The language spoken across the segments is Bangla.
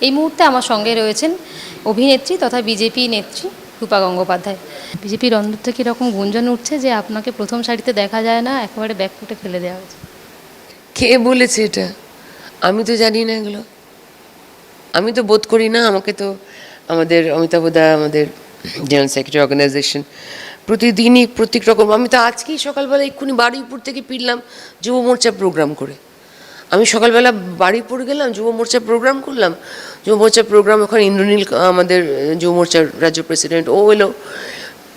এই মুহূর্তে আমার সঙ্গে রয়েছেন অভিনেত্রী তথা বিজেপি নেত্রী রূপা গঙ্গোপাধ্যায়। বিজেপির অন্দর থেকে এরকম গুঞ্জন উঠছে যে আপনাকে প্রথম সারিতে দেখা যায় না, একেবারে ব্যাকফুটে ফেলে দেওয়া হয়েছে। কে বলেছে এটা? আমি তো জানি না এগুলো, আমি তো বোধ করি না। আমাকে তো আমাদের অমিতাভ দা, আমাদের জেনারেল সেক্রেটারি অর্গানাইজেশন, প্রতিদিনই প্রত্যেক রকম। আমি তো আজকেই সকালবেলা এক্ষুনি বারুইপুর থেকে ফিরলাম যুব মোর্চা প্রোগ্রাম করে। আমি সকালবেলা বারুইপুর গেলাম, যুব মোর্চা প্রোগ্রাম করলাম। যুব মোর্চা প্রোগ্রাম ওখানে ইন্দ্রনীল, আমাদের যুব মোর্চার রাজ্য প্রেসিডেন্ট, ও এলো।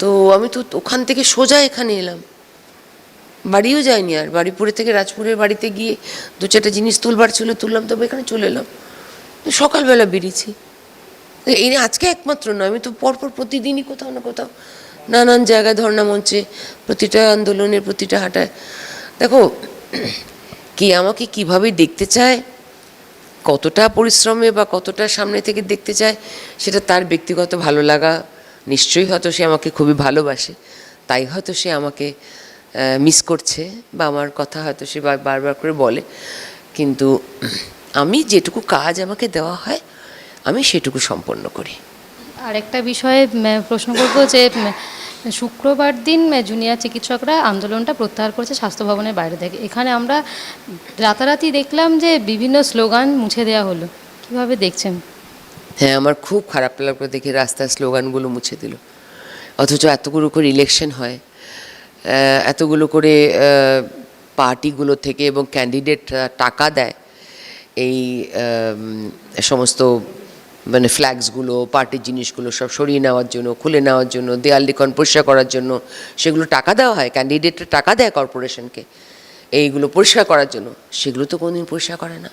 তো আমি তো ওখান থেকে সোজা এখানে এলাম, বাড়িও যায়নি। আর বারুইপুরে থেকে রাজপুরের বাড়িতে গিয়ে দু চারটা জিনিস তুলবার ছিল, তুললাম, তবে এখানে চলে এলাম। সকালবেলা বেরিয়েছি। এই আজকে একমাত্র নয়, আমি তো পরপর প্রতিদিনই কোথাও না কোথাও নানান জায়গায় ধর্ণা মঞ্চে, প্রতিটা আন্দোলনের প্রতিটা হাঁটায়। দেখো, কে আমাকে কীভাবে দেখতে চায়, কতটা পরিশ্রমে বা কতটা সামনে থেকে দেখতে চায়, সেটা তার ব্যক্তিগত ভালো লাগা। নিশ্চয়ই হয়তো সে আমাকে খুবই ভালোবাসে, তাই হয়তো সে আমাকে মিস করছে, বা আমার কথা হয়তো সে বারবার করে বলে। কিন্তু আমি যেটুকু কাজ আমাকে দেওয়া হয় আমি সেটুকু সম্পন্ন করি। আর একটা বিষয়ে প্রশ্ন করব যে শুক্রবার দিন জুনিয়র চিকিৎসকরা আন্দোলনটা প্রত্যাহার করেছে স্বাস্থ্য ভবনের বাইরে থেকে। এখানে আমরা রাতারাতি দেখলাম যে বিভিন্ন স্লোগান মুছে দেওয়া হলো, কীভাবে দেখছেন? হ্যাঁ, আমার খুব খারাপ লাগলো দেখে রাস্তার স্লোগানগুলো মুছে দিল। অথচ এতগুলো করে ইলেকশন হয়, এতগুলো করে পার্টিগুলো থেকে এবং ক্যান্ডিডেটরা টাকা দেয় এই সমস্ত মানে ফ্ল্যাগসগুলো, পার্টির জিনিসগুলো সব সরিয়ে নেওয়ার জন্য, খুলে নেওয়ার জন্য, দেয়াল লিখন পরিষ্কার করার জন্য। সেগুলো টাকা দেওয়া হয়, ক্যান্ডিডেটরা টাকা দেয় কর্পোরেশনকে এইগুলো পরিষ্কার করার জন্য। সেগুলো তো কোনোদিন পরিষ্কার করে না।